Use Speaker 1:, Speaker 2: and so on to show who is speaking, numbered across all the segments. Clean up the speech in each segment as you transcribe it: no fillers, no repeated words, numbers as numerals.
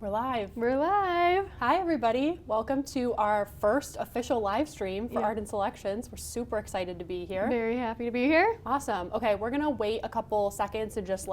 Speaker 1: We're live.
Speaker 2: We're live.
Speaker 1: Hi, everybody. Welcome to our first official live stream for Arden Selections. We're super excited to be here.
Speaker 2: Very happy to be here.
Speaker 1: Awesome. Okay, we're gonna wait a couple seconds and just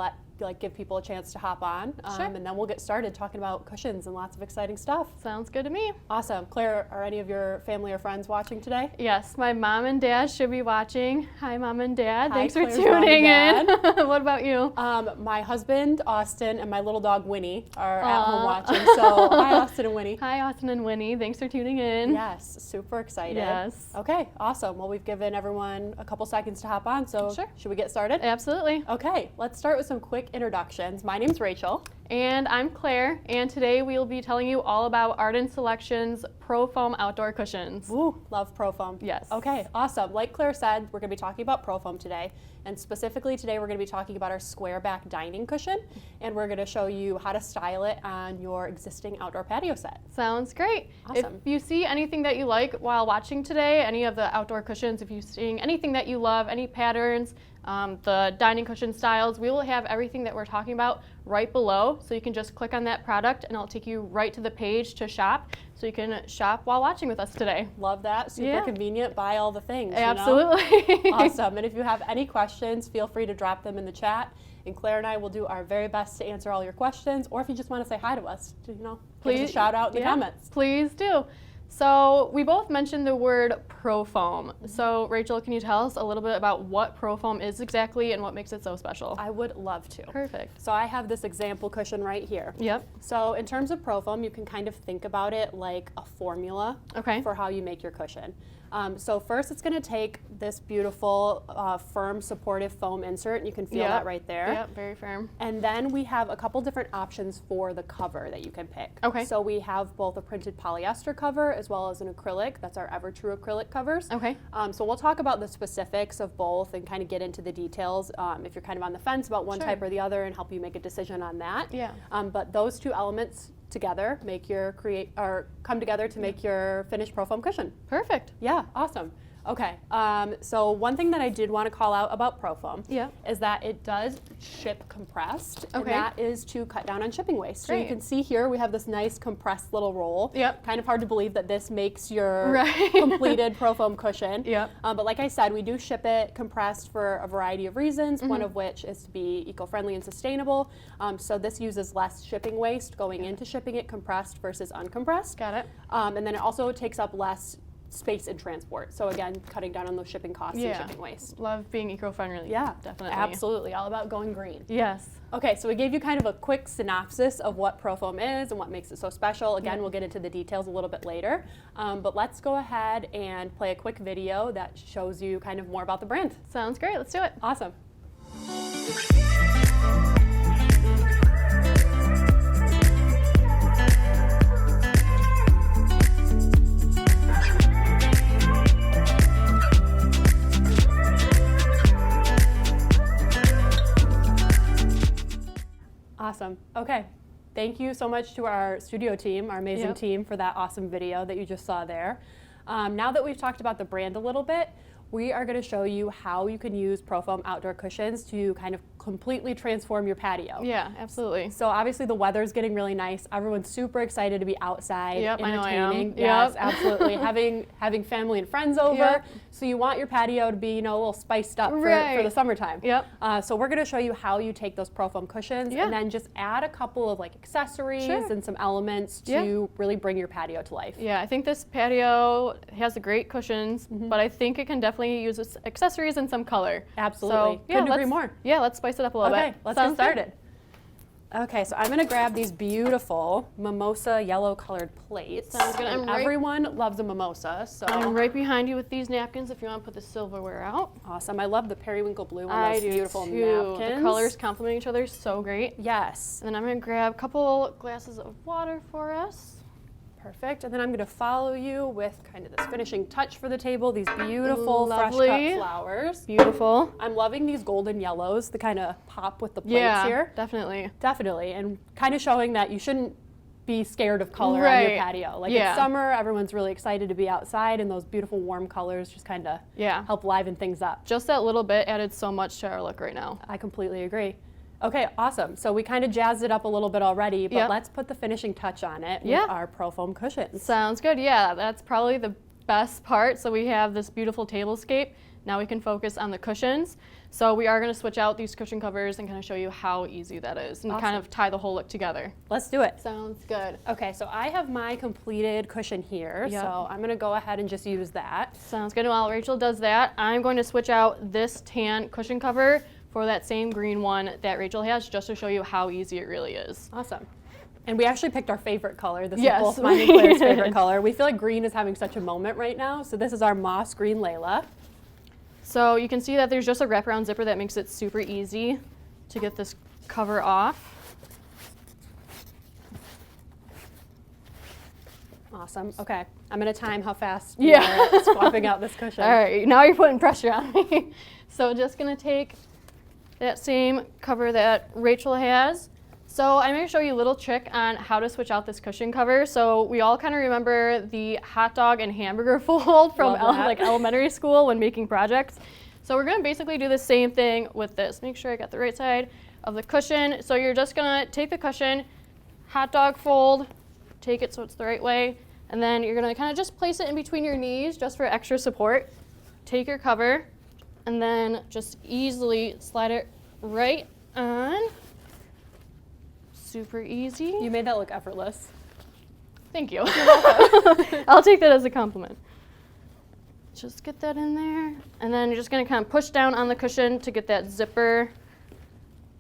Speaker 1: give people a chance to hop on,
Speaker 2: Sure.
Speaker 1: and then we'll get started talking about cushions and lots of exciting stuff.
Speaker 2: Sounds good to me.
Speaker 1: Awesome. Claire, are any of your family or friends watching today?
Speaker 2: Yes, my mom and dad should be watching. Hi, Mom and Dad.
Speaker 1: Hi,
Speaker 2: Thanks for
Speaker 1: Claire's mom
Speaker 2: tuning
Speaker 1: and
Speaker 2: in. What about you?
Speaker 1: My husband, Austin, and my little dog, Winnie, are at home watching. So hi, Austin and Winnie.
Speaker 2: Hi, Austin and Winnie. Thanks for tuning in.
Speaker 1: Yes, super excited.
Speaker 2: Yes.
Speaker 1: Okay, awesome. Well, we've given everyone a couple seconds to hop on, so
Speaker 2: Sure.
Speaker 1: should we get started?
Speaker 2: Absolutely.
Speaker 1: Okay, let's start with some quick introductions. My name's Rachel.
Speaker 2: And I'm Claire, and today we will be telling you all about Arden Selections ProFoam outdoor cushions.
Speaker 1: Ooh, love ProFoam.
Speaker 2: Yes.
Speaker 1: Okay, awesome. Like Claire said, we're going to be talking about ProFoam today, and specifically today we're going to be talking about our square back dining cushion, and we're going to show you how to style it on your existing outdoor patio set.
Speaker 2: Sounds great.
Speaker 1: Awesome.
Speaker 2: If you see anything that you like while watching today, any of the outdoor cushions, if you're seeing anything that you love, any patterns, the dining cushion styles, we will have everything that we're talking about right below, so you can just click on that product and it'll take you right to the page to shop, so you can shop while watching with us today.
Speaker 1: Love that. Super convenient. Buy all the things.
Speaker 2: Absolutely.
Speaker 1: You know? Awesome. And if you have any questions, feel free to drop them in the chat, and Claire and I will do our very best to answer all your questions, or if you just want to say hi to us, please give us a shout out in the comments.
Speaker 2: Please do. So we both mentioned the word ProFoam. So Rachel, can you tell us a little bit about what ProFoam is exactly and what makes it so special?
Speaker 1: I would love to.
Speaker 2: Perfect.
Speaker 1: So I have this example cushion right here.
Speaker 2: Yep.
Speaker 1: So in terms of ProFoam, you can kind of think about it like a formula for how you make your cushion. So first it's going to take this beautiful firm supportive foam insert, and you can feel that right there.
Speaker 2: Yep, very firm.
Speaker 1: And then we have a couple different options for the cover that you can pick.
Speaker 2: Okay.
Speaker 1: So we have both a printed polyester cover as well as an acrylic. That's our EverTrue Acrylic covers.
Speaker 2: Okay.
Speaker 1: So we'll talk about the specifics of both and kind of get into the details if you're kind of on the fence about one type or the other, and help you make a decision on that.
Speaker 2: Yeah.
Speaker 1: But those two elements together come together to make your finished ProFoam cushion.
Speaker 2: Perfect.
Speaker 1: Yeah, awesome. Okay, so one thing that I did want to call out about ProFoam is that it does ship compressed, and that is to cut down on shipping waste.
Speaker 2: Great.
Speaker 1: So you can see here we have this nice compressed little roll.
Speaker 2: Yep.
Speaker 1: Kind of hard to believe that this makes your completed ProFoam cushion.
Speaker 2: Yep.
Speaker 1: But like I said, we do ship it compressed for a variety of reasons, one of which is to be eco-friendly and sustainable. So this uses less shipping waste going into shipping it compressed versus uncompressed.
Speaker 2: Got it.
Speaker 1: And then it also takes up less space in transport. So again, cutting down on those shipping costs and shipping waste.
Speaker 2: Love being eco-friendly.
Speaker 1: Yeah,
Speaker 2: definitely.
Speaker 1: Absolutely. All about going green.
Speaker 2: Yes.
Speaker 1: Okay, so we gave you kind of a quick synopsis of what ProFoam is and what makes it so special. Again, we'll get into the details a little bit later. But let's go ahead and play a quick video that shows you kind of more about the brand.
Speaker 2: Sounds great. Let's do it.
Speaker 1: Awesome. Awesome. Okay. Thank you so much to our studio team, our amazing team, for that awesome video that you just saw there. Now that we've talked about the brand a little bit, we are going to show you how you can use ProFoam outdoor cushions to kind of completely transform your patio.
Speaker 2: Yeah, absolutely.
Speaker 1: So obviously the weather's getting really nice. Everyone's super excited to be outside, entertaining.
Speaker 2: I know I am.
Speaker 1: Yes, absolutely. having family and friends over. So you want your patio to be, a little spiced up for the summertime. So we're going to show you how you take those ProFoam cushions and then just add a couple of accessories and some elements to really bring your patio to life.
Speaker 2: Yeah, I think this patio has the great cushions, but I think it can definitely use accessories and some color.
Speaker 1: Absolutely.
Speaker 2: So,
Speaker 1: Couldn't agree more.
Speaker 2: Yeah, let's spice it up a little bit.
Speaker 1: Okay, let's get started. Okay, so I'm going to grab these beautiful mimosa yellow colored plates.
Speaker 2: Sounds good.
Speaker 1: Everyone loves a mimosa, so
Speaker 2: I'm right behind you with these napkins if you want to put the silverware out.
Speaker 1: Awesome. I love the periwinkle blue on those beautiful napkins.
Speaker 2: The colors complement each other so great.
Speaker 1: Yes.
Speaker 2: And then I'm going to grab a couple glasses of water for us.
Speaker 1: Perfect. And then I'm going to follow you with kind of this finishing touch for the table, these beautiful fresh cut flowers.
Speaker 2: Beautiful.
Speaker 1: I'm loving these golden yellows, the kind of pop with the plates here.
Speaker 2: Definitely.
Speaker 1: Definitely. And kind of showing that you shouldn't be scared of color on your patio. It's summer, everyone's really excited to be outside, and those beautiful warm colors just kind of help liven things up.
Speaker 2: Just that little bit added so much to our look right now.
Speaker 1: I completely agree. Okay, awesome. So we kind of jazzed it up a little bit already, but let's put the finishing touch on it with our ProFoam cushions.
Speaker 2: Sounds good. Yeah, that's probably the best part. So we have this beautiful tablescape. Now we can focus on the cushions. So we are going to switch out these cushion covers and kind of show you how easy that is and kind of tie the whole look together.
Speaker 1: Let's do it.
Speaker 2: Sounds good.
Speaker 1: Okay, so I have my completed cushion here, so I'm going to go ahead and just use that.
Speaker 2: Sounds good. While Rachel does that, I'm going to switch out this tan cushion cover for that same green one that Rachel has, just to show you how easy it really is.
Speaker 1: Awesome. And we actually picked our favorite color. This is both mine and Claire's favorite color. We feel like green is having such a moment right now, so this is our moss green Layla.
Speaker 2: So you can see that there's just a wraparound zipper that makes it super easy to get this cover off.
Speaker 1: Awesome. Okay, I'm going to time how fast you're swapping out this cushion.
Speaker 2: All right, now you're putting pressure on me. So just going to take that same cover that Rachel has. So I'm going to show you a little trick on how to switch out this cushion cover. So we all kind of remember the hot dog and hamburger fold from like elementary school when making projects. So we're going to basically do the same thing with this. Make sure I got the right side of the cushion. So you're just going to take the cushion, hot dog fold, take it so it's the right way, and then you're going to kind of just place it in between your knees just for extra support. Take your cover and then just easily slide it right on. Super easy.
Speaker 1: You made that look effortless.
Speaker 2: Thank you. You're welcome. I'll take that as a compliment. Just get that in there. And then you're just going to kind of push down on the cushion to get that zipper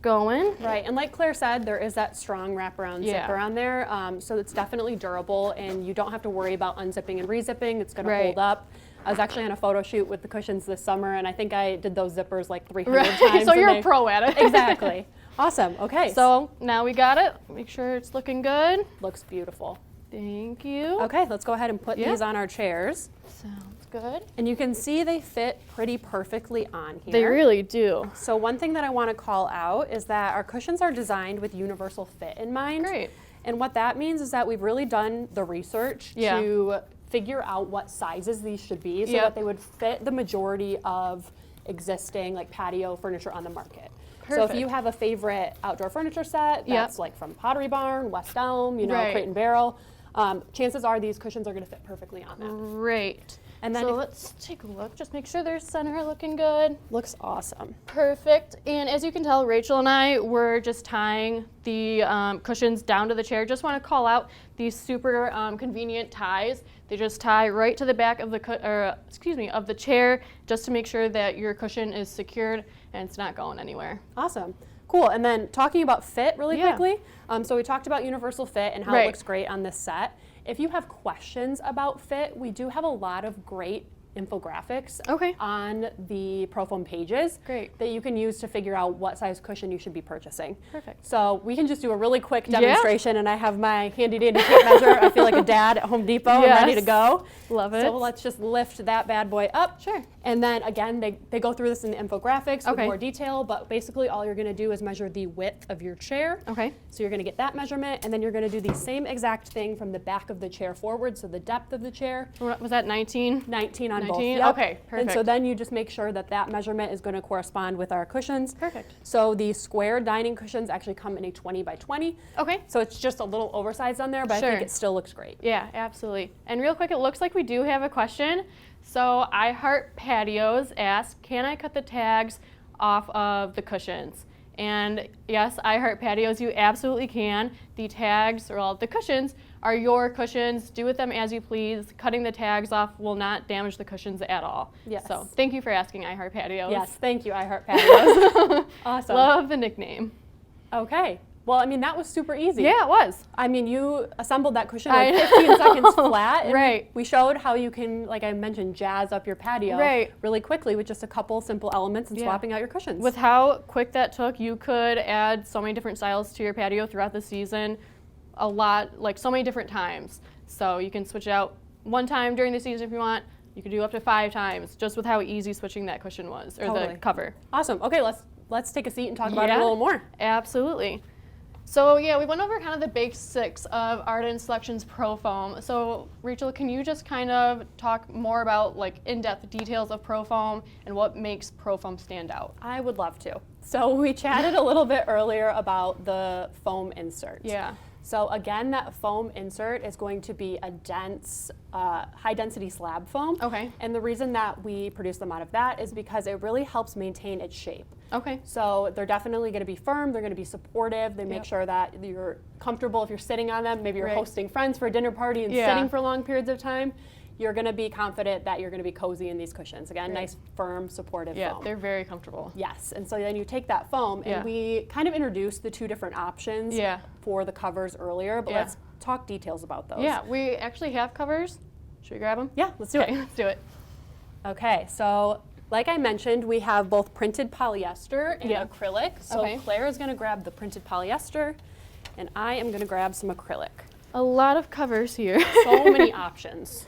Speaker 2: going.
Speaker 1: Right, and like Claire said, there is that strong wraparound zipper on there, so it's definitely durable, and you don't have to worry about unzipping and rezipping. It's going to hold up. I was actually on a photo shoot with the cushions this summer, and I think I did those zippers like 300 times.
Speaker 2: So you're a pro at it.
Speaker 1: Exactly. Awesome. Okay.
Speaker 2: So now we got it. Make sure it's looking good.
Speaker 1: Looks beautiful.
Speaker 2: Thank you.
Speaker 1: Okay, let's go ahead and put these on our chairs.
Speaker 2: Sounds good.
Speaker 1: And you can see they fit pretty perfectly on here.
Speaker 2: They really do.
Speaker 1: So one thing that I want to call out is that our cushions are designed with universal fit in mind.
Speaker 2: Great.
Speaker 1: And what that means is that we've really done the research to figure out what sizes these should be so that they would fit the majority of existing like patio furniture on the market. So if you have a favorite outdoor furniture set that's like from Pottery Barn, West Elm, you know, Crate and Barrel, chances are these cushions are going to fit perfectly on that.
Speaker 2: Great.
Speaker 1: And then
Speaker 2: so let's take a look. Just make sure their center looking good.
Speaker 1: Looks awesome.
Speaker 2: Perfect. And as you can tell, Rachel and I were just tying the cushions down to the chair. Just want to call out these super convenient ties. They just tie right to the back of the of the chair, just to make sure that your cushion is secured and it's not going anywhere.
Speaker 1: Awesome. Cool. And then talking about fit really quickly. So we talked about universal fit and how it looks great on this set. If you have questions about fit, we do have a lot of great infographics on the ProFoam pages that you can use to figure out what size cushion you should be purchasing.
Speaker 2: Perfect.
Speaker 1: So we can just do a really quick demonstration, and I have my handy dandy tape measure. I feel like a dad at Home Depot. I'm ready to go.
Speaker 2: Love it.
Speaker 1: So let's just lift that bad boy up.
Speaker 2: Sure.
Speaker 1: And then again, they go through this in the infographics with more detail, but basically all you're going to do is measure the width of your chair.
Speaker 2: Okay.
Speaker 1: So you're going to get that measurement, and then you're going to do the same exact thing from the back of the chair forward, so the depth of the chair.
Speaker 2: Was that 19?
Speaker 1: 19 on
Speaker 2: 19?
Speaker 1: both. Yep.
Speaker 2: Okay, perfect.
Speaker 1: And so then you just make sure that that measurement is going to correspond with our cushions.
Speaker 2: Perfect.
Speaker 1: So the square dining cushions actually come in a 20 by 20.
Speaker 2: Okay.
Speaker 1: So it's just a little oversized on there, but I think it still looks great.
Speaker 2: Yeah, absolutely. And real quick, it looks like we do have a question. So I Heart Patios asked, can I cut the tags off of the cushions? And yes, I Heart Patios, you absolutely can. The tags, or the cushions, are your cushions. Do with them as you please. Cutting the tags off will not damage the cushions at all.
Speaker 1: Yes.
Speaker 2: So thank you for asking, I Heart Patios.
Speaker 1: Yes, thank you, I Heart Patios. Awesome.
Speaker 2: Love the nickname.
Speaker 1: Okay. Well, I mean, that was super easy.
Speaker 2: Yeah, it was.
Speaker 1: I mean, you assembled that cushion like 15 seconds flat. And we showed how you can, like I mentioned, jazz up your patio really quickly with just a couple simple elements and swapping out your cushions.
Speaker 2: With how quick that took, you could add so many different styles to your patio throughout the season, a lot, like so many different times. So you can switch it out one time during the season if you want. You could do up to 5 times, just with how easy switching that cushion was, or the cover.
Speaker 1: Awesome. Okay, let's take a seat and talk about it a little more.
Speaker 2: Absolutely. So yeah, we went over kind of the basics of Arden Selections ProFoam. So Rachel, can you just kind of talk more about like in-depth details of ProFoam and what makes ProFoam stand out?
Speaker 1: I would love to. So we chatted a little bit earlier about the foam insert.
Speaker 2: Yeah.
Speaker 1: So again, that foam insert is going to be a dense, high-density slab foam.
Speaker 2: Okay.
Speaker 1: And the reason that we produce them out of that is because it really helps maintain its shape.
Speaker 2: Okay.
Speaker 1: So they're definitely going to be firm, they're going to be supportive, they make sure that you're comfortable if you're sitting on them, maybe you're hosting friends for a dinner party and sitting for long periods of time. You're going to be confident that you're going to be cozy in these cushions. Again, nice, firm, supportive foam.
Speaker 2: Yeah, they're very comfortable.
Speaker 1: Yes, and so then you take that foam, and we kind of introduced the two different options for the covers earlier, but let's talk details about those.
Speaker 2: Yeah, we actually have covers. Should we grab them?
Speaker 1: Yeah, let's do it.
Speaker 2: Let's do it.
Speaker 1: Okay, so like I mentioned, we have both printed polyester and acrylic. So Claire is going to grab the printed polyester, and I am going to grab some acrylic.
Speaker 2: A lot of covers here.
Speaker 1: So many options.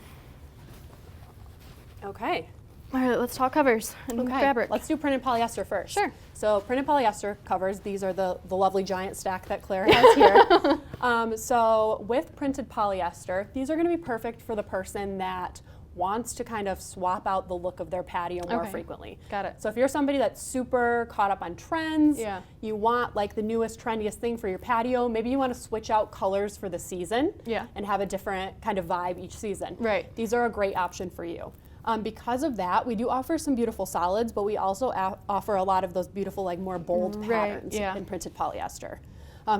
Speaker 1: Okay.
Speaker 2: All right, let's talk covers and fabric.
Speaker 1: Let's do printed polyester first.
Speaker 2: Sure.
Speaker 1: So printed polyester covers, these are the lovely giant stack that Claire has here. So with printed polyester, these are going to be perfect for the person that wants to kind of swap out the look of their patio more frequently.
Speaker 2: Got it.
Speaker 1: So if you're somebody that's super caught up on trends, you want like the newest, trendiest thing for your patio, maybe you want to switch out colors for the season and have a different kind of vibe each season.
Speaker 2: Right.
Speaker 1: These are a great option for you. Because of that, we do offer some beautiful solids, but we also offer a lot of those beautiful, like more bold patterns in printed polyester.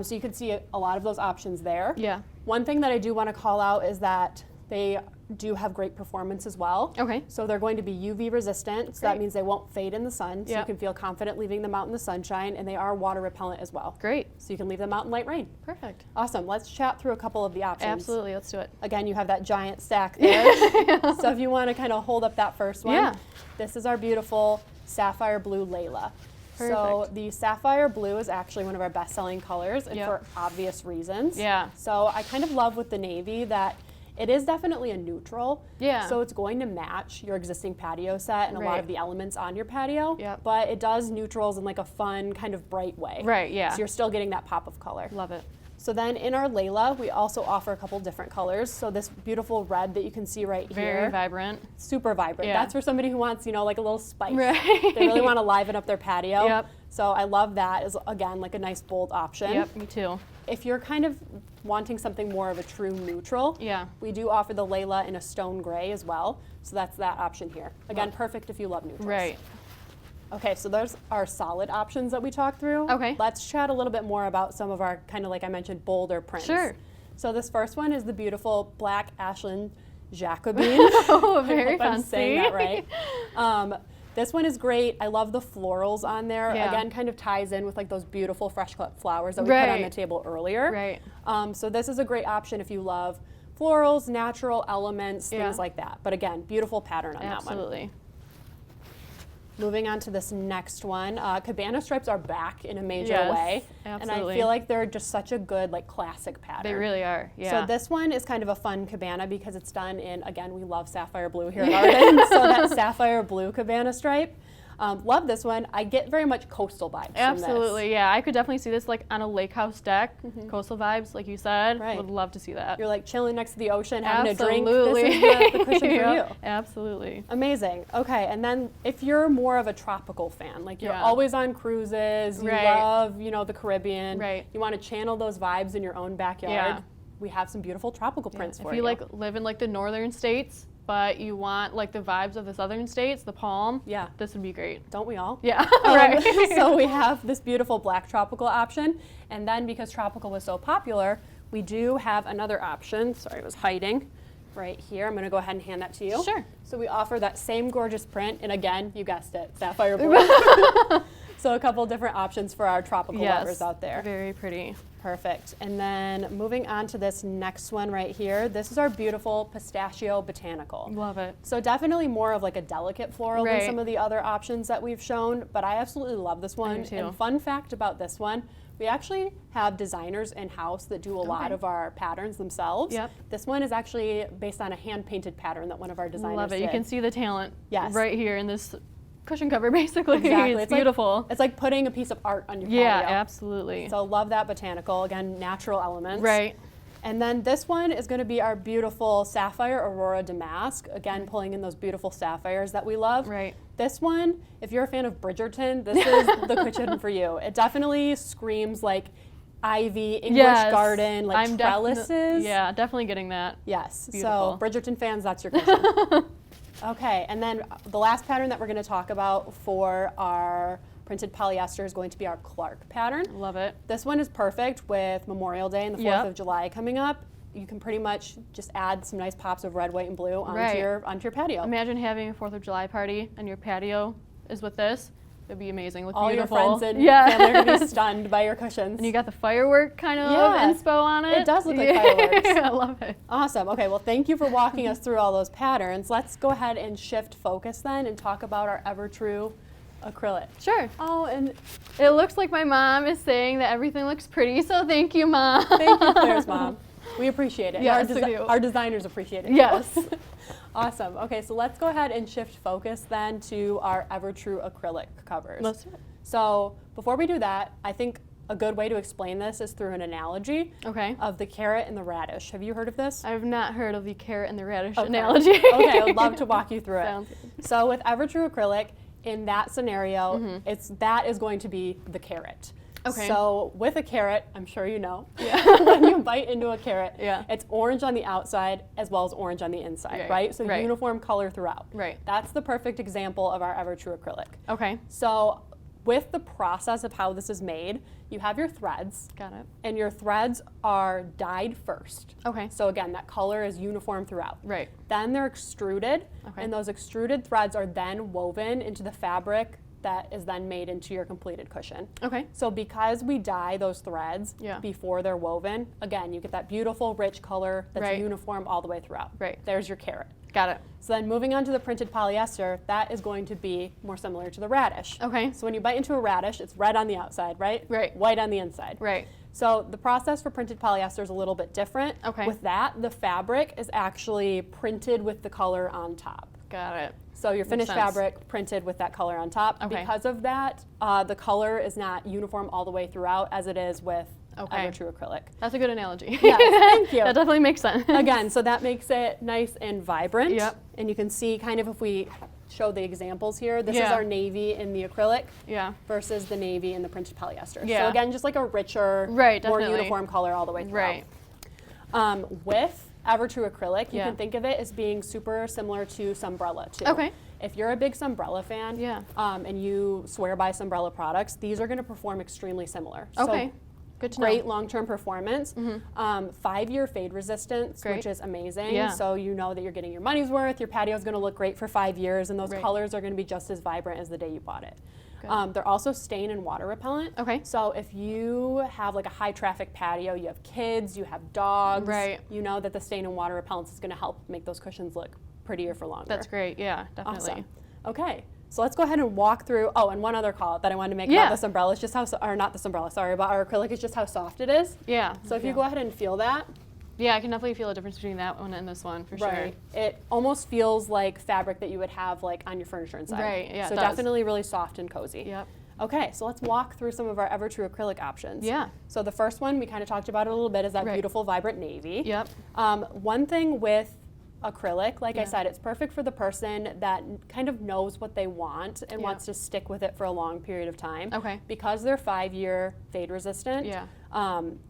Speaker 1: So you can see a lot of those options there.
Speaker 2: Yeah.
Speaker 1: One thing that I do want to call out is that they do have great performance as well.
Speaker 2: Okay.
Speaker 1: So they're going to be UV resistant, so that means they won't fade in the sun, so you can feel confident leaving them out in the sunshine, and they are water repellent as well.
Speaker 2: Great.
Speaker 1: So you can leave them out in light rain.
Speaker 2: Perfect.
Speaker 1: Awesome. Let's chat through a couple of the options.
Speaker 2: Absolutely, let's do it.
Speaker 1: Again, you have that giant stack there. So if you want to kind of hold up that first one, this is our beautiful sapphire blue Layla.
Speaker 2: Perfect.
Speaker 1: So the sapphire blue is actually one of our best-selling colors, and for obvious reasons.
Speaker 2: Yeah.
Speaker 1: So I kind of love with the navy that it is definitely a neutral.
Speaker 2: Yeah.
Speaker 1: So it's going to match your existing patio set and a lot of the elements on your patio.
Speaker 2: Yep.
Speaker 1: But it does neutrals in like a fun, kind of bright way.
Speaker 2: Right, yeah.
Speaker 1: So you're still getting that pop of color.
Speaker 2: Love it.
Speaker 1: So then in our Layla, we also offer a couple different colors. So this beautiful red that you can see right here.
Speaker 2: Very vibrant.
Speaker 1: Super vibrant.
Speaker 2: Yeah.
Speaker 1: That's for somebody who wants, you know, like a little spice.
Speaker 2: Right.
Speaker 1: They really want to liven up their patio.
Speaker 2: Yep.
Speaker 1: So I love that as, again, like a nice bold option.
Speaker 2: Yep, me too.
Speaker 1: If you're kind of wanting something more of a true neutral, we do offer the Layla in a stone gray as well. So that's that option here. Again, perfect if you love neutrals.
Speaker 2: Right.
Speaker 1: Okay, so there's our solid options that we talked through.
Speaker 2: Okay.
Speaker 1: Let's chat a little bit more about some of our kind of, like I mentioned, bolder prints.
Speaker 2: Sure.
Speaker 1: So this first one is the beautiful black Ashland Jacobine.
Speaker 2: Oh, very fancy.
Speaker 1: I'm saying that right. This one is great. I love the florals on there.
Speaker 2: Yeah.
Speaker 1: Again, kind of ties in with like those beautiful fresh cut flowers that we put on the table earlier.
Speaker 2: Right.
Speaker 1: So this is a great option if you love florals, natural elements, things like that. But again, beautiful pattern on that one.
Speaker 2: Absolutely.
Speaker 1: Moving on to this next one, cabana stripes are back in a major way.
Speaker 2: Absolutely.
Speaker 1: And I feel like they're just such a good, like, classic pattern.
Speaker 2: They really are, yeah.
Speaker 1: So this one is kind of a fun cabana because it's done in, again, we love sapphire blue here at Arden, so that sapphire blue cabana stripe. Love this one. I get very much coastal vibes
Speaker 2: Absolutely,
Speaker 1: from this.
Speaker 2: yeah. I could definitely see this like on a lake house deck. Coastal vibes, like you said.
Speaker 1: Right.
Speaker 2: Would love to see that.
Speaker 1: You're like chilling next to the ocean, having
Speaker 2: Absolutely.
Speaker 1: a drink. This is the cushion for you.
Speaker 2: Absolutely.
Speaker 1: Amazing. Okay, and then if you're more of a tropical fan, like you're always on cruises, you love, you know, the Caribbean, you want to channel those vibes in your own backyard, we have some beautiful tropical prints for you.
Speaker 2: If you like live in like the northern states, but you want like the vibes of the southern states, the palm, this would be great.
Speaker 1: Don't we all?
Speaker 2: Yeah, right.
Speaker 1: So we have this beautiful black tropical option, and then because tropical was so popular, we do have another option. Sorry, it was hiding right here. I'm going to go ahead and hand that to you.
Speaker 2: Sure.
Speaker 1: So we offer that same gorgeous print, and again, you guessed it, sapphire blue. So a couple different options for our tropical lovers out there.
Speaker 2: Very pretty.
Speaker 1: Perfect. And then moving on to this next one right here, this is our beautiful pistachio botanical.
Speaker 2: Love it.
Speaker 1: So definitely more of like a delicate floral than some of the other options that we've shown, but I absolutely love this one.
Speaker 2: I do too.
Speaker 1: And fun fact about this one, we actually have designers in-house that do a lot of our patterns themselves.
Speaker 2: Yep.
Speaker 1: This one is actually based on a hand-painted pattern that one of our designers
Speaker 2: Love it.
Speaker 1: did.
Speaker 2: You can see the talent right here in this cushion cover, basically.
Speaker 1: Exactly.
Speaker 2: It's beautiful.
Speaker 1: It's like putting a piece of art on your patio.
Speaker 2: Yeah, absolutely.
Speaker 1: So love that botanical, again, natural elements.
Speaker 2: Right.
Speaker 1: And then this one is going to be our beautiful Sapphire Aurora Damask, again, pulling in those beautiful sapphires that we love.
Speaker 2: Right.
Speaker 1: This one, if you're a fan of Bridgerton, this is the cushion for you. It definitely screams like ivy, English garden, like trellises.
Speaker 2: Yeah, definitely getting that.
Speaker 1: Yes.
Speaker 2: Beautiful.
Speaker 1: So Bridgerton fans, that's your cushion. Okay, and then the last pattern that we're going to talk about for our printed polyester is going to be our Clark pattern.
Speaker 2: Love it.
Speaker 1: This one is perfect with Memorial Day and the 4th of July coming up. You can pretty much just add some nice pops of red, white, and blue onto your patio.
Speaker 2: Imagine having a 4th of July party and your patio is with this. It'd be amazing. Look
Speaker 1: All
Speaker 2: beautiful.
Speaker 1: your friends and family are going to be stunned by your cushions.
Speaker 2: And you got the firework kind of inspo on it.
Speaker 1: It does look like fireworks.
Speaker 2: I love it.
Speaker 1: Awesome. Okay, well, thank you for walking us through all those patterns. Let's go ahead and shift focus then and talk about our EverTrue Acrylic.
Speaker 2: Sure.
Speaker 1: Oh, and
Speaker 2: it looks like my mom is saying that everything looks pretty, so thank you, Mom.
Speaker 1: Thank you, Claire's mom. We appreciate it.
Speaker 2: Yes,
Speaker 1: our designers appreciate it.
Speaker 2: Yes.
Speaker 1: Awesome. Okay, so let's go ahead and shift focus then to our EverTrue Acrylic covers.
Speaker 2: Let's do it.
Speaker 1: So before we do that, I think a good way to explain this is through an analogy of the carrot and the radish. Have you heard of this?
Speaker 2: I have not heard of the carrot and the radish analogy.
Speaker 1: Okay, I would love to walk you through it.
Speaker 2: Sounds good.
Speaker 1: So with EverTrue Acrylic, in that scenario, that is going to be the carrot.
Speaker 2: Okay.
Speaker 1: So with a carrot, I'm sure you know,
Speaker 2: yeah.
Speaker 1: when you bite into a carrot,
Speaker 2: yeah.
Speaker 1: it's orange on the outside as well as orange on the inside, right? So uniform color throughout.
Speaker 2: Right.
Speaker 1: That's the perfect example of our EverTrue Acrylic.
Speaker 2: Okay.
Speaker 1: So with the process of how this is made, you have your threads.
Speaker 2: Got it.
Speaker 1: And your threads are dyed first.
Speaker 2: Okay.
Speaker 1: So again, that color is uniform throughout.
Speaker 2: Right.
Speaker 1: Then they're extruded, and those extruded threads are then woven into the fabric that is then made into your completed cushion.
Speaker 2: Okay.
Speaker 1: So because we dye those threads before they're woven, again, you get that beautiful rich color that's uniform all the way throughout.
Speaker 2: Right.
Speaker 1: There's your carrot.
Speaker 2: Got it.
Speaker 1: So then moving on to the printed polyester, that is going to be more similar to the radish.
Speaker 2: Okay.
Speaker 1: So when you bite into a radish, it's red on the outside, right?
Speaker 2: Right.
Speaker 1: White on the inside.
Speaker 2: Right.
Speaker 1: So the process for printed polyester is a little bit different.
Speaker 2: Okay.
Speaker 1: With that, the fabric is actually printed with the color on top.
Speaker 2: Got it.
Speaker 1: So your finished fabric printed with that color on top.
Speaker 2: Okay.
Speaker 1: Because of that, the color is not uniform all the way throughout as it is with EverTrue Acrylic.
Speaker 2: That's a good analogy.
Speaker 1: Yes, thank you.
Speaker 2: That definitely makes sense.
Speaker 1: Again, so that makes it nice and vibrant.
Speaker 2: Yep.
Speaker 1: And you can see kind of if we show the examples here, this is our navy in the acrylic versus the navy in the printed polyester.
Speaker 2: Yeah.
Speaker 1: So again, just like a richer, more uniform color all the way throughout.
Speaker 2: Right.
Speaker 1: With EverTrue Acrylic, you can think of it as being super similar to Sunbrella too.
Speaker 2: Okay.
Speaker 1: If you're a big Sunbrella fan and you swear by Sunbrella products, these are going to perform extremely similar.
Speaker 2: Okay.
Speaker 1: So
Speaker 2: good to
Speaker 1: great
Speaker 2: know.
Speaker 1: long-term performance, 5-year fade resistance, which is amazing.
Speaker 2: Yeah.
Speaker 1: So you know that you're getting your money's worth. Your patio is going to look great for 5 years, and those colors are going to be just as vibrant as the day you bought it. They're also stain and water repellent.
Speaker 2: Okay.
Speaker 1: So if you have like a high traffic patio, you have kids, you have dogs, you know that the stain and water repellent is going to help make those cushions look prettier for longer.
Speaker 2: That's great. Yeah, definitely.
Speaker 1: Awesome. Okay. So let's go ahead and walk through. Oh, and one other call out that I wanted to make about this umbrella is just how, or not this umbrella, sorry, about our acrylic is just how soft it is.
Speaker 2: Yeah.
Speaker 1: So if you go ahead and feel that.
Speaker 2: Yeah, I can definitely feel a difference between that one and this one for sure.
Speaker 1: It almost feels like fabric that you would have like on your furniture inside.
Speaker 2: Right. Yeah.
Speaker 1: So definitely really soft and cozy.
Speaker 2: Yep.
Speaker 1: Okay, so let's walk through some of our EverTrue acrylic options.
Speaker 2: Yeah.
Speaker 1: So the first one, we kind of talked about it a little bit, is that beautiful vibrant navy.
Speaker 2: Yep.
Speaker 1: One thing with acrylic, like I said, it's perfect for the person that kind of knows what they want and wants to stick with it for a long period of time.
Speaker 2: Okay.
Speaker 1: Because they're 5-year fade resistant,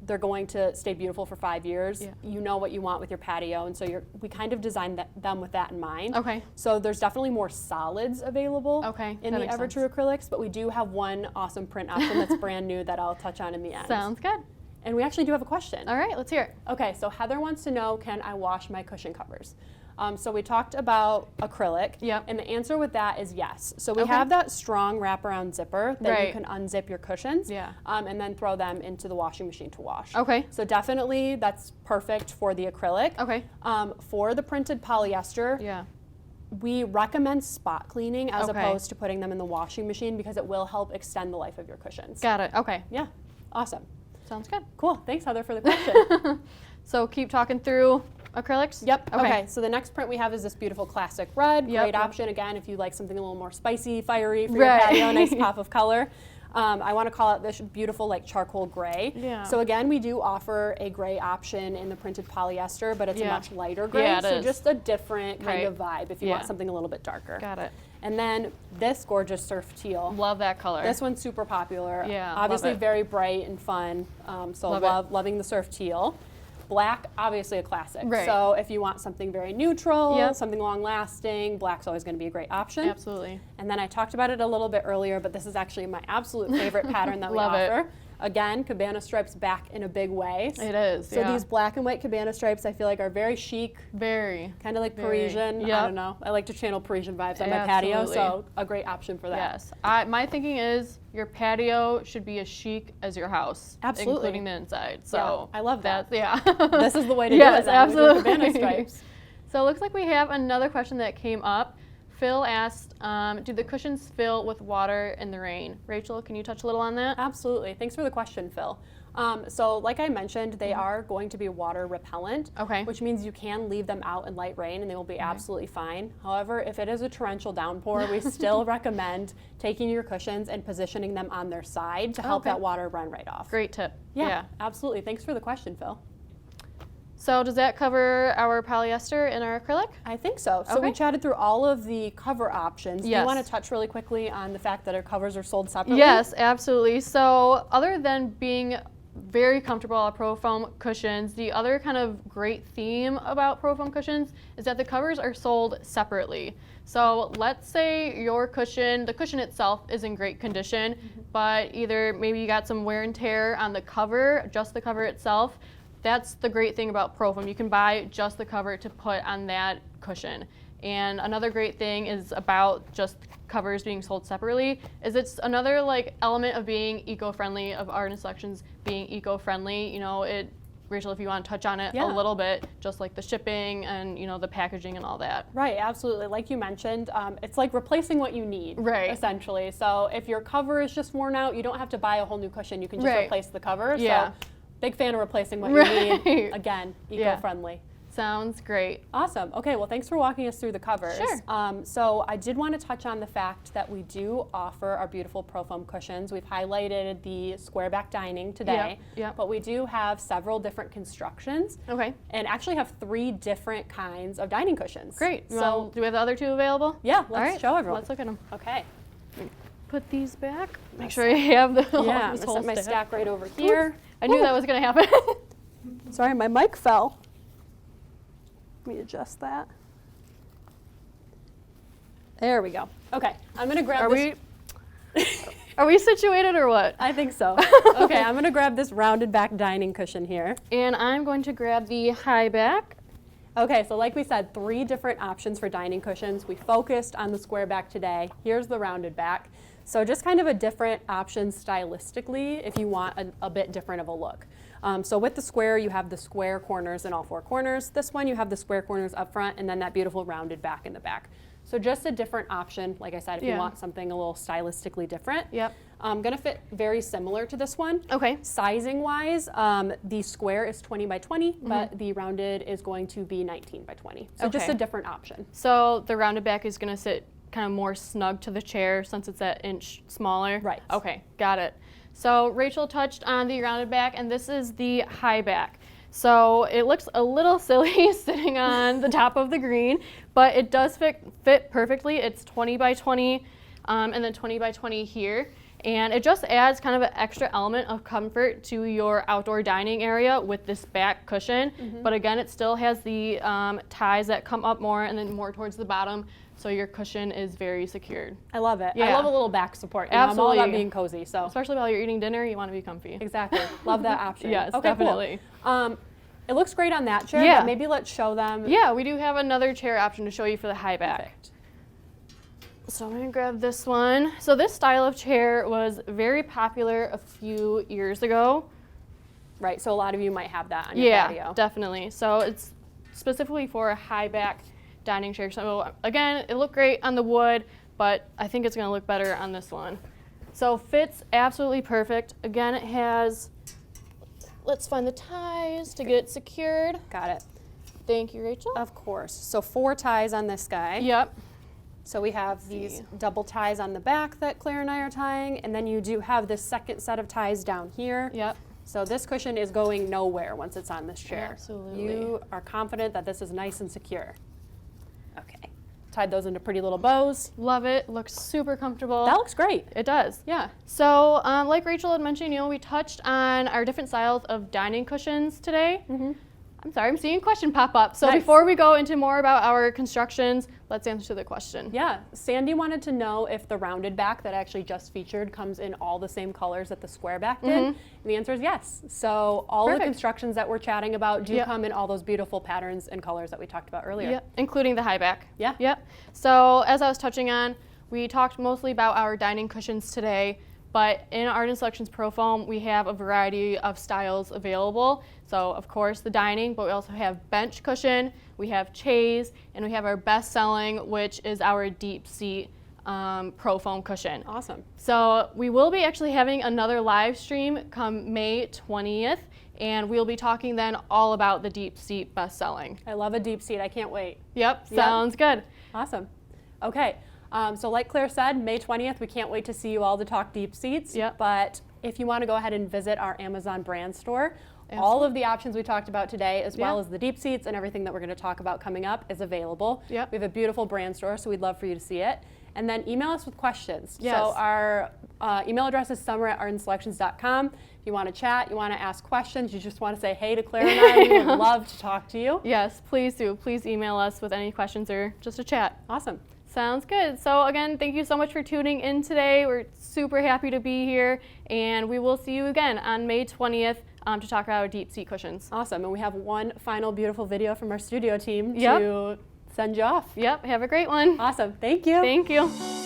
Speaker 1: they're going to stay beautiful for 5 years.
Speaker 2: Yeah.
Speaker 1: You know what you want with your patio, and so we kind of designed them with that in mind.
Speaker 2: Okay.
Speaker 1: So there's definitely more solids available in the EverTrue
Speaker 2: sense.
Speaker 1: acrylics, but we do have one awesome print option that's brand new that I'll touch on in the end.
Speaker 2: Sounds good.
Speaker 1: And we actually do have a question.
Speaker 2: All right, let's hear it.
Speaker 1: Okay, so Heather wants to know, can I wash my cushion covers? So we talked about acrylic, and the answer with that is yes. So we have that strong wraparound zipper that you can unzip your cushions and then throw them into the washing machine to wash.
Speaker 2: Okay.
Speaker 1: So definitely that's perfect for the acrylic.
Speaker 2: Okay.
Speaker 1: For the printed polyester, we recommend spot cleaning as opposed to putting them in the washing machine because it will help extend the life of your cushions.
Speaker 2: Got it. Okay.
Speaker 1: Yeah. Awesome.
Speaker 2: Sounds good.
Speaker 1: Cool. Thanks, Heather, for the question.
Speaker 2: So keep talking through acrylics?
Speaker 1: Yep. Okay. So the next print we have is this beautiful classic red. Great option, again, if you like something a little more spicy, fiery for your patio, nice pop of color. I want to call out this beautiful like charcoal gray.
Speaker 2: Yeah.
Speaker 1: So again, we do offer a gray option in the printed polyester, but it's a much lighter gray.
Speaker 2: Yeah,
Speaker 1: so just a different kind of vibe if you want something a little bit darker.
Speaker 2: Got it.
Speaker 1: And then this gorgeous surf teal.
Speaker 2: Love that color.
Speaker 1: This one's super popular.
Speaker 2: Yeah,
Speaker 1: obviously
Speaker 2: love it.
Speaker 1: very bright and fun. So loving the surf teal. Black, obviously a classic.
Speaker 2: Right.
Speaker 1: So if you want something very neutral, something long lasting, black's always going to be a great option.
Speaker 2: Absolutely.
Speaker 1: And then I talked about it a little bit earlier, but this is actually my absolute favorite pattern that we offer. Again, cabana stripes back in a big way.
Speaker 2: It is,
Speaker 1: So these black and white cabana stripes I feel like are very chic.
Speaker 2: Very.
Speaker 1: Kind of like Parisian. I don't know. I like to channel Parisian vibes on my patio, so a great option for that.
Speaker 2: Yes. My thinking is your patio should be as chic as your house.
Speaker 1: Absolutely.
Speaker 2: Including the inside. So
Speaker 1: I love that.
Speaker 2: This
Speaker 1: is the way to do it. Yes,
Speaker 2: absolutely.
Speaker 1: Cabana stripes.
Speaker 2: So it looks like we have another question that came up. Phil asked, do the cushions fill with water in the rain? Rachel, can you touch a little on that?
Speaker 1: Absolutely. Thanks for the question, Phil. So like I mentioned, they are going to be water repellent, which means you can leave them out in light rain and they will be absolutely fine. However, if it is a torrential downpour, we still recommend taking your cushions and positioning them on their side to help that water run right off.
Speaker 2: Great tip.
Speaker 1: Yeah, absolutely. Thanks for the question, Phil.
Speaker 2: So does that cover our polyester and our acrylic?
Speaker 1: I think so. So we chatted through all of the cover options. Do you want to touch really quickly on the fact that our covers are sold separately?
Speaker 2: Yes, absolutely. So other than being very comfortable on ProFoam cushions, the other kind of great theme about ProFoam cushions is that the covers are sold separately. So let's say your cushion, the cushion itself is in great condition, but either maybe you got some wear and tear on the cover, just the cover itself. That's the great thing about ProFoam. You can buy just the cover to put on that cushion. And another great thing is about just covers being sold separately is it's another like element of being eco-friendly, of Arden Selections being eco-friendly. You know, Rachel, if you want to touch on it a little bit, just like the shipping and, you know, the packaging and all that.
Speaker 1: Right, absolutely. Like you mentioned, it's like replacing what you need, essentially. So if your cover is just worn out, you don't have to buy a whole new cushion. You can just replace the cover. So big fan of replacing what you need. Again, eco-friendly.
Speaker 2: Sounds great.
Speaker 1: Awesome. Okay, well, thanks for walking us through the covers.
Speaker 2: Sure.
Speaker 1: So I did want to touch on the fact that we do offer our beautiful ProFoam cushions. We've highlighted the square back dining today, but we do have several different constructions. And actually have 3 different kinds of dining cushions.
Speaker 2: Great. So do we have the other 2 available?
Speaker 1: Yeah, let's show everyone.
Speaker 2: Let's look at them.
Speaker 1: Okay.
Speaker 2: Put these back. Make sure you have the
Speaker 1: I'm gonna set my stack right over here.
Speaker 2: I knew that was going to happen.
Speaker 1: Sorry, my mic fell. Let me adjust that. There we go. Okay, I'm going to grab
Speaker 2: Are we situated or what?
Speaker 1: I think so. Okay, I'm going to grab this rounded back dining cushion here.
Speaker 2: And I'm going to grab the high back.
Speaker 1: Okay, so like we said, 3 different options for dining cushions. We focused on the square back today. Here's the rounded back. So just kind of a different option stylistically if you want a bit different of a look. So with the square, you have the square corners in all 4 corners. This one, you have the square corners up front and then that beautiful rounded back in the back. So just a different option, like I said, if you want something a little stylistically different. Gonna fit very similar to this one. Sizing wise, the square is 20 by 20, but the rounded is going to be 19 by 20. So just a different option.
Speaker 2: So the rounded back is gonna sit kind of more snug to the chair since it's that inch smaller?
Speaker 1: Right.
Speaker 2: Okay, got it. So Rachel touched on the rounded back, and this is the high back. So it looks a little silly sitting on the top of the green, but it does fit perfectly. It's 20 by 20 and then 20 by 20 here. And it just adds kind of an extra element of comfort to your outdoor dining area with this back cushion. But again, it still has the ties that come up more and then more towards the bottom. So your cushion is very secured.
Speaker 1: I love it. I love a little back support. I'm all about being cozy. So
Speaker 2: especially while you're eating dinner, you want to be comfy.
Speaker 1: Exactly. Love that option.
Speaker 2: Yes,
Speaker 1: okay,
Speaker 2: definitely.
Speaker 1: Cool. It looks great on that chair, but maybe let's show them.
Speaker 2: Yeah, we do have another chair option to show you for the high back.
Speaker 1: Perfect.
Speaker 2: So I'm gonna grab this one. So this style of chair was very popular a few years ago.
Speaker 1: Right, so a lot of you might have that on your patio.
Speaker 2: Yeah, definitely. So it's specifically for a high back dining chair. So again, it looked great on the wood, but I think it's gonna look better on this one. So fits absolutely perfect. Again, it has, let's find the ties to get it secured.
Speaker 1: Got it.
Speaker 2: Thank you, Rachel.
Speaker 1: Of course. So 4 ties on this guy.
Speaker 2: Yep.
Speaker 1: So we have these double ties on the back that Claire and I are tying, and then you do have this second set of ties down here.
Speaker 2: Yep.
Speaker 1: So this cushion is going nowhere once it's on this chair.
Speaker 2: Absolutely.
Speaker 1: You are confident that this is nice and secure. Okay. Tied those into pretty little bows.
Speaker 2: Love it. Looks super comfortable.
Speaker 1: That looks great.
Speaker 2: It does.
Speaker 1: Yeah.
Speaker 2: So like Rachel had mentioned, we touched on our different styles of dining cushions today. I'm sorry, I'm seeing a question pop up. So before we go into more about our constructions, let's answer the question.
Speaker 1: Yeah, Sandy wanted to know if the rounded back that I actually just featured comes in all the same colors that the square back did. And the answer is yes. So all the constructions that we're chatting about do come in all those beautiful patterns and colors that we talked about earlier.
Speaker 2: Yep, including the high back.
Speaker 1: Yeah.
Speaker 2: Yep. So as I was touching on, we talked mostly about our dining cushions today. But in Arden Selections ProFoam, we have a variety of styles available. So of course the dining, but we also have bench cushion, we have chaise, and we have our best selling, which is our deep seat ProFoam cushion.
Speaker 1: Awesome.
Speaker 2: So we will be actually having another live stream come May 20th, and we'll be talking then all about the deep seat best selling.
Speaker 1: I love a deep seat, I can't wait.
Speaker 2: Yep, sounds good.
Speaker 1: Awesome. Okay. So like Claire said, May 20th, we can't wait to see you all to talk deep seats.
Speaker 2: Yep.
Speaker 1: But if you want to go ahead and visit our Amazon brand store, all of the options we talked about today, as well as the deep seats and everything that we're going to talk about coming up, is available.
Speaker 2: Yep.
Speaker 1: We have a beautiful brand store, so we'd love for you to see it. And then email us with questions.
Speaker 2: Yes.
Speaker 1: So our email address is summer@ardenselections.com. If you want to chat, you want to ask questions, you just want to say hey to Claire and I, we would love to talk to you.
Speaker 2: Yes, please do. Please email us with any questions or just a chat.
Speaker 1: Awesome.
Speaker 2: Sounds good. So again, thank you so much for tuning in today. We're super happy to be here, and we will see you again on May 20th to talk about our deep seat cushions.
Speaker 1: Awesome. And we have one final beautiful video from our studio team to send you off.
Speaker 2: Yep. Have a great one.
Speaker 1: Awesome. Thank you.
Speaker 2: Thank you.